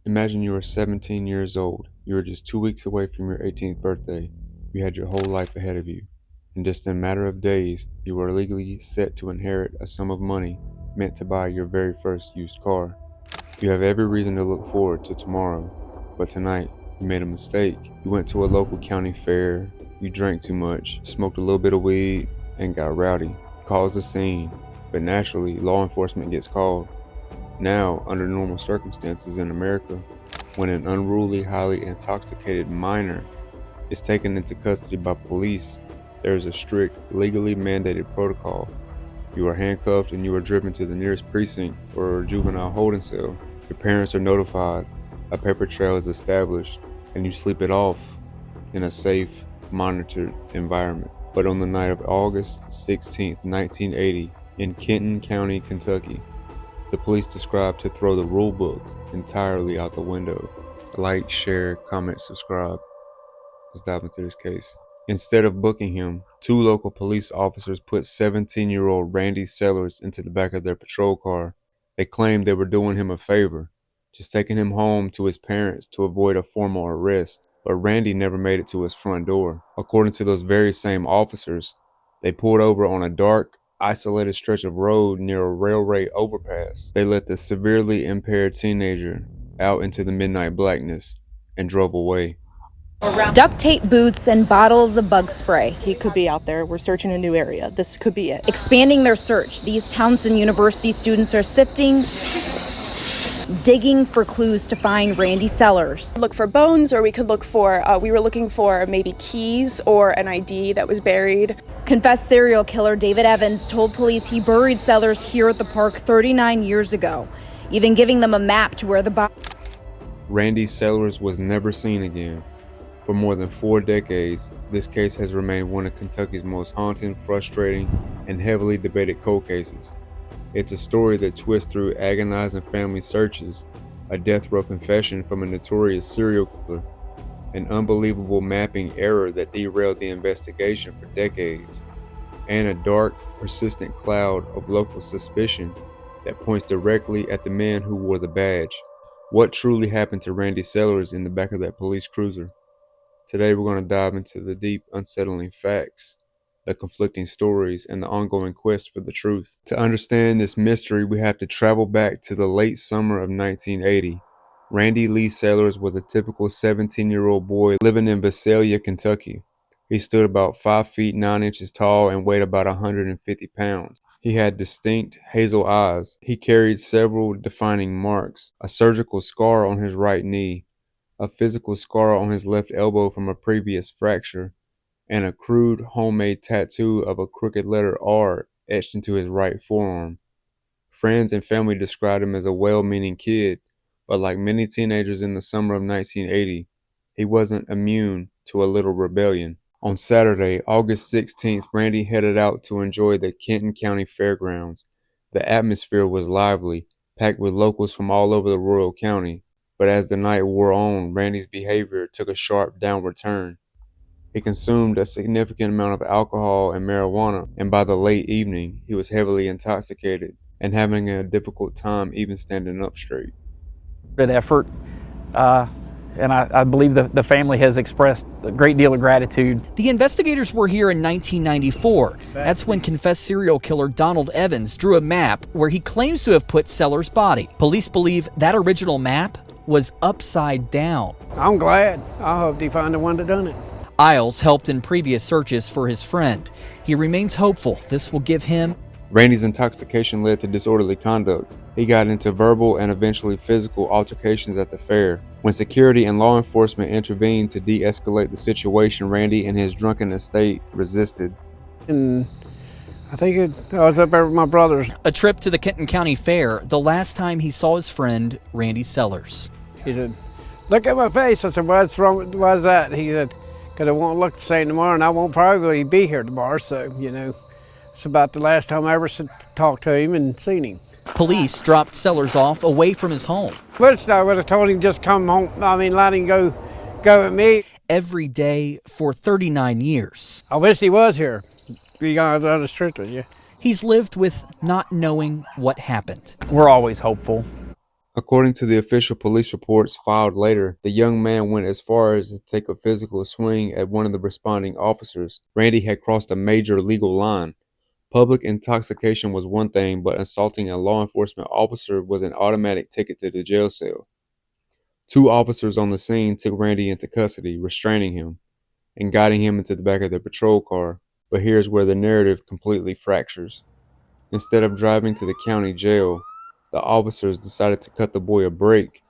Imagine you are 17 years old. You are just 2 weeks away from your 18th birthday. You had your whole life ahead of you. In just a matter of days, you are legally set to inherit a sum of money meant to buy your very first used car. You have every reason to look forward to tomorrow, but tonight, you made a mistake. You went to a local county fair, you drank too much, smoked a little bit of weed, and got rowdy. Caused a scene, but naturally, law enforcement gets called. Now, under normal circumstances in America, when an unruly, highly intoxicated minor is taken into custody by police, there is a strict, legally mandated protocol. You are handcuffed and you are driven to the nearest precinct or juvenile holding cell. Your parents are notified, a paper trail is established, and you sleep it off in a safe, monitored environment. But on the night of August 16, 1980, in Kenton County, Kentucky, the police described to throw the rule book entirely out the window. Like, share, comment, subscribe. Let's dive into this case. Instead of booking him, two local police officers put 17-year-old Randy Sellers into the back of their patrol car. They claimed they were doing him a favor, just taking him home to his parents to avoid a formal arrest. But Randy never made it to his front door. According to those very same officers, they pulled over on a dark, isolated stretch of road near a railway overpass. They let the severely impaired teenager out into the midnight blackness and drove away. Duct tape boots and bottles of bug spray. He could be out there. We're searching a new area. This could be it. Expanding their search, these Townsend University students are sifting, digging for clues to find Randy Sellers. Look for bones, or we could look for, we were looking for maybe keys or an ID that was buried. Confessed serial killer David Evans told police he buried Sellers here at the park 39 years ago, even giving them a map to where the body. Randy Sellers was never seen again. For more than 4 decades, this case has remained one of Kentucky's most haunting, frustrating, and heavily debated cold cases. It's a story that twists through agonizing family searches, a death row confession from a notorious serial killer, an unbelievable mapping error that derailed the investigation for decades, and a dark, persistent cloud of local suspicion that points directly at the man who wore the badge. What truly happened to Randy Sellers in the back of that police cruiser? Today we're going to dive into the deep, unsettling facts, the conflicting stories, and the ongoing quest for the truth. To understand this mystery, we have to travel back to the late summer of 1980. Randy Lee Sellers was a typical 17-year-old boy living in Visalia, Kentucky. He stood about 5 feet 9 inches tall and weighed about 150 pounds. He had distinct hazel eyes. He carried several defining marks: a surgical scar on his right knee, a physical scar on his left elbow from a previous fracture, and a crude homemade tattoo of a crooked letter R etched into his right forearm. Friends and family described him as a well-meaning kid, but like many teenagers in the summer of 1980, he wasn't immune to a little rebellion. On Saturday, August 16th, Randy headed out to enjoy the Kenton County Fairgrounds. The atmosphere was lively, packed with locals from all over the Royal County. But as the night wore on, Randy's behavior took a sharp downward turn. He consumed a significant amount of alcohol and marijuana, and by the late evening, he was heavily intoxicated and having a difficult time even standing up straight. Good effort, and I believe the family has expressed a great deal of gratitude. The investigators were here in 1994. That's when confessed serial killer Donald Evans drew a map where he claims to have put Sellers' body. Police believe that original map was upside down. I'm glad. I hope they find the one that done it. Isles helped in previous searches for his friend. He remains hopeful this will give him. Randy's intoxication led to disorderly conduct. He got into verbal and eventually physical altercations at the fair. When security and law enforcement intervened to de-escalate the situation, Randy in his drunken estate resisted. And I think I was up there with my brothers. A trip to the Kenton County Fair, the last time he saw his friend, Randy Sellers. He said, "Look at my face." I said, "What's wrong? Why's that?" He said, "Because I won't look the same tomorrow, and I won't probably be here tomorrow." So, it's about the last time I ever talked to him and seen him. Police dropped Sellers off away from his home. But I would have told him just come home. Let him go with me. Every day for 39 years. I wish he was here. You guys on the street with you. He's lived with not knowing what happened. We're always hopeful. According to the official police reports filed later, the young man went as far as to take a physical swing at one of the responding officers. Randy had crossed a major legal line. Public intoxication was one thing, but assaulting a law enforcement officer was an automatic ticket to the jail cell. Two officers on the scene took Randy into custody, restraining him and guiding him into the back of their patrol car. But here's where the narrative completely fractures. Instead of driving to the county jail, the officers decided to cut the boy a break.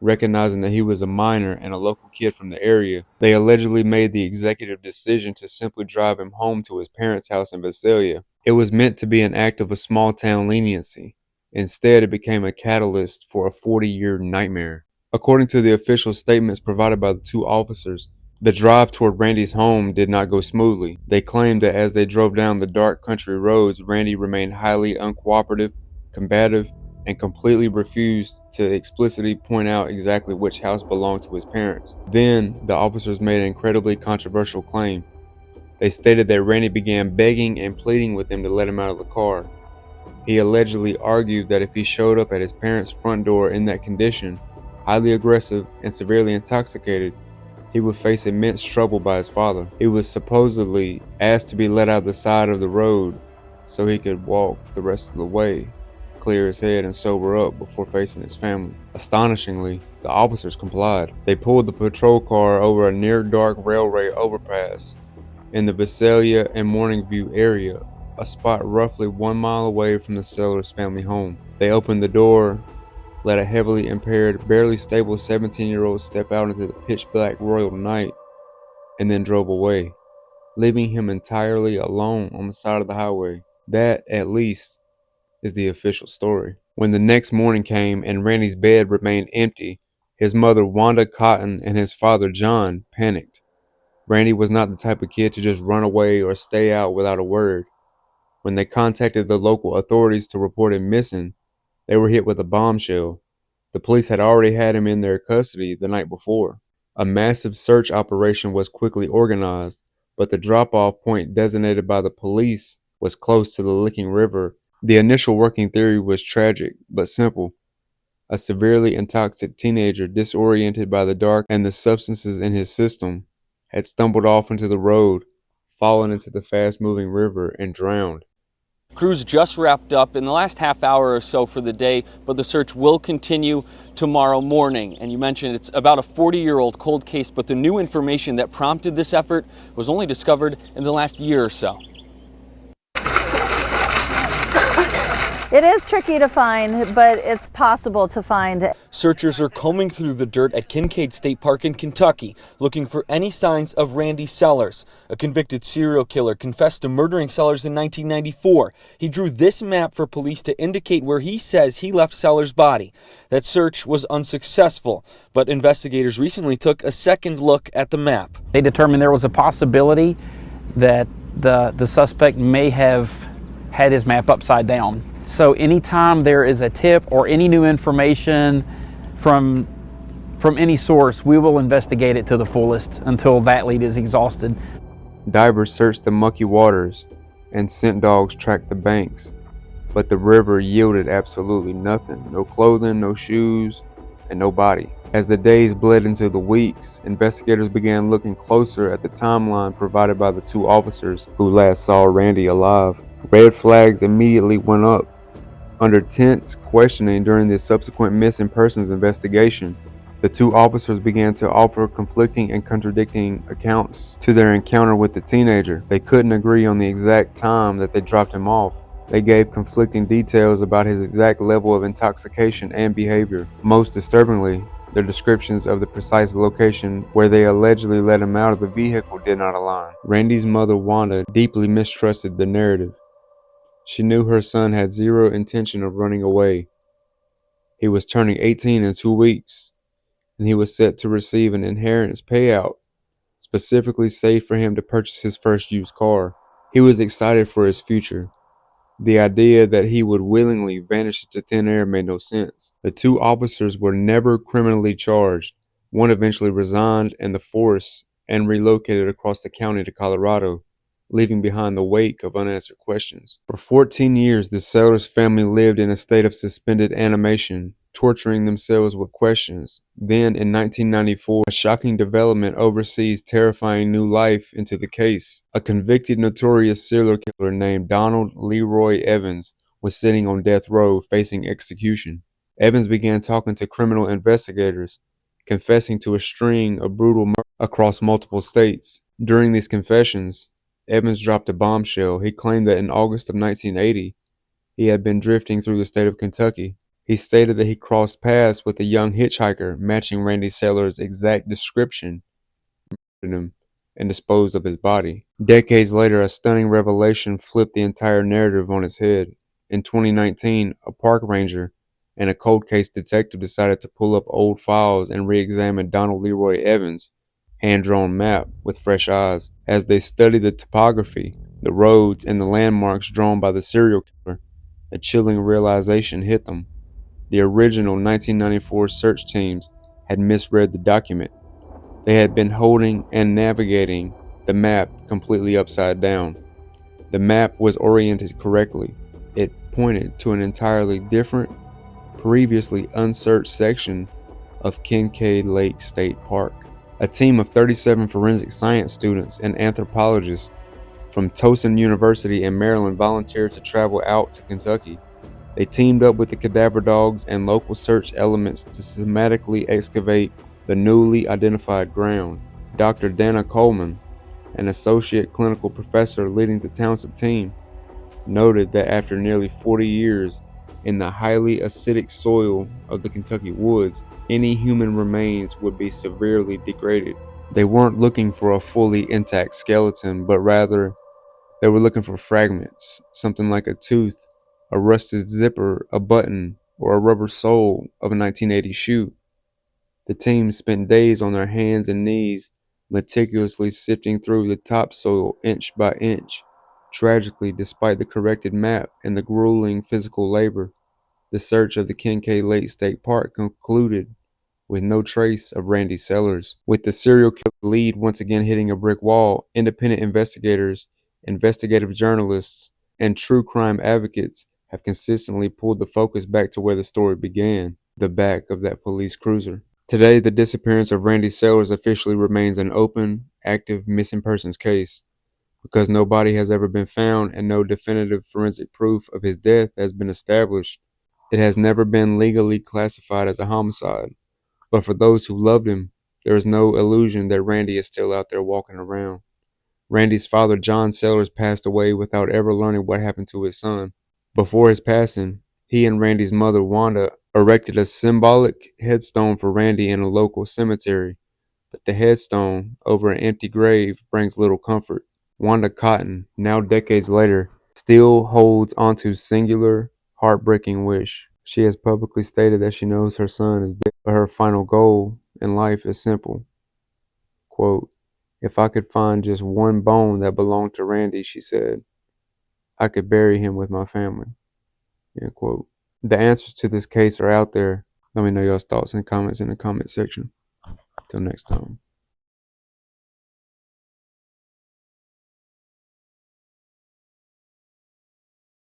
Recognizing that he was a minor and a local kid from the area, they allegedly made the executive decision to simply drive him home to his parents' house in Visalia. It was meant to be an act of a small town leniency. Instead, it became a catalyst for a 40-year nightmare. According to the official statements provided by the two officers, the drive toward Randy's home did not go smoothly. They claimed that as they drove down the dark country roads, Randy remained highly uncooperative, combative, and completely refused to explicitly point out exactly which house belonged to his parents. Then, the officers made an incredibly controversial claim. They stated that Randy began begging and pleading with them to let him out of the car. He allegedly argued that if he showed up at his parents' front door in that condition, highly aggressive and severely intoxicated, he would face immense trouble by his father. He was supposedly asked to be let out the side of the road so he could walk the rest of the way, clear his head, and sober up before facing his family. Astonishingly, the officers complied. They pulled the patrol car over a near-dark railway overpass in the Visalia and Morning View area, a spot roughly 1 mile away from the Sellers family home. They opened the door, let a heavily impaired, barely stable 17-year-old step out into the pitch-black royal night, and then drove away, leaving him entirely alone on the side of the highway. That, at least, is the official story. When the next morning came and Randy's bed remained empty, his mother Wanda Cotton and his father John panicked. Randy was not the type of kid to just run away or stay out without a word. When they contacted the local authorities to report him missing, they were hit with a bombshell. The police had already had him in their custody the night before. A massive search operation was quickly organized, but the drop-off point designated by the police was close to the Licking River. The initial working theory was tragic, but simple. A severely intoxicated teenager, disoriented by the dark and the substances in his system, had stumbled off into the road, fallen into the fast-moving river, and drowned. Crews just wrapped up in the last half hour or so for the day, but the search will continue tomorrow morning. And you mentioned it's about a 40-year-old cold case, but the new information that prompted this effort was only discovered in the last year or so. It is tricky to find, but it's possible to find. Searchers are combing through the dirt at Kincaid State Park in Kentucky, looking for any signs of Randy Sellers. A convicted serial killer confessed to murdering Sellers in 1994. He drew this map for police to indicate where he says he left Sellers' body. That search was unsuccessful, but investigators recently took a second look at the map. They determined there was a possibility that the suspect may have had his map upside down. So anytime there is a tip or any new information from any source, we will investigate it to the fullest until that lead is exhausted. Divers searched the mucky waters and scent dogs tracked the banks, but the river yielded absolutely nothing. No clothing, no shoes, and no body. As the days bled into the weeks, investigators began looking closer at the timeline provided by the two officers who last saw Randy alive. Red flags immediately went up. Under tense questioning during the subsequent missing persons investigation, the two officers began to offer conflicting and contradicting accounts to their encounter with the teenager. They couldn't agree on the exact time that they dropped him off. They gave conflicting details about his exact level of intoxication and behavior. Most disturbingly, their descriptions of the precise location where they allegedly let him out of the vehicle did not align. Randy's mother, Wanda, deeply mistrusted the narrative. She knew her son had zero intention of running away. He was turning 18 in 2 weeks, and he was set to receive an inheritance payout, specifically saved for him to purchase his first used car. He was excited for his future. The idea that he would willingly vanish into thin air made no sense. The two officers were never criminally charged. One eventually resigned in the force and relocated across the county to Colorado, leaving behind the wake of unanswered questions. For 14 years, the Sellers family lived in a state of suspended animation, torturing themselves with questions. Then, in 1994, a shocking development oversees terrifying new life into the case. A convicted notorious serial killer named Donald Leroy Evans was sitting on death row facing execution. Evans began talking to criminal investigators, confessing to a string of brutal murders across multiple states. During these confessions, Evans dropped a bombshell. He claimed that in August of 1980, he had been drifting through the state of Kentucky. He stated that he crossed paths with a young hitchhiker matching Randy Sellers' exact description, murdered him, and disposed of his body. Decades later, a stunning revelation flipped the entire narrative on its head. In 2019, a park ranger and a cold case detective decided to pull up old files and re-examine Donald Leroy Evans' hand-drawn map with fresh eyes. As they studied the topography, the roads, and the landmarks drawn by the serial killer, a chilling realization hit them. The original 1994 search teams had misread the document. They had been holding and navigating the map completely upside down. The map was oriented correctly. It pointed to an entirely different, previously unsearched section of Kincaid Lake State Park. A team of 37 forensic science students and anthropologists from Towson University in Maryland volunteered to travel out to Kentucky. They teamed up with the cadaver dogs and local search elements to systematically excavate the newly identified ground. Dr. Dana Coleman, an associate clinical professor leading the Townsend team, noted that after nearly 40 years in the highly acidic soil of the Kentucky woods, any human remains would be severely degraded. They weren't looking for a fully intact skeleton, but rather they were looking for fragments, something like a tooth, a rusted zipper, a button, or a rubber sole of a 1980 shoe. The team spent days on their hands and knees, meticulously sifting through the topsoil inch by inch. Tragically, despite the corrected map and the grueling physical labor, the search of the Kincaid Lake State Park concluded with no trace of Randy Sellers. With the serial killer lead once again hitting a brick wall, independent investigators, investigative journalists, and true crime advocates have consistently pulled the focus back to where the story began, the back of that police cruiser. Today, the disappearance of Randy Sellers officially remains an open, active missing persons case. Because no body has ever been found and no definitive forensic proof of his death has been established, it has never been legally classified as a homicide. But for those who loved him, there is no illusion that Randy is still out there walking around. Randy's father, John Sellers, passed away without ever learning what happened to his son. Before his passing, he and Randy's mother, Wanda, erected a symbolic headstone for Randy in a local cemetery. But the headstone over an empty grave brings little comfort. Wanda Cotton, now decades later, still holds onto singular, heartbreaking wish. She has publicly stated that she knows her son is dead, but her final goal in life is simple. Quote, "If I could find just one bone that belonged to Randy," she said, "I could bury him with my family." End quote. The answers to this case are out there. Let me know your thoughts and comments in the comment section. Till next time.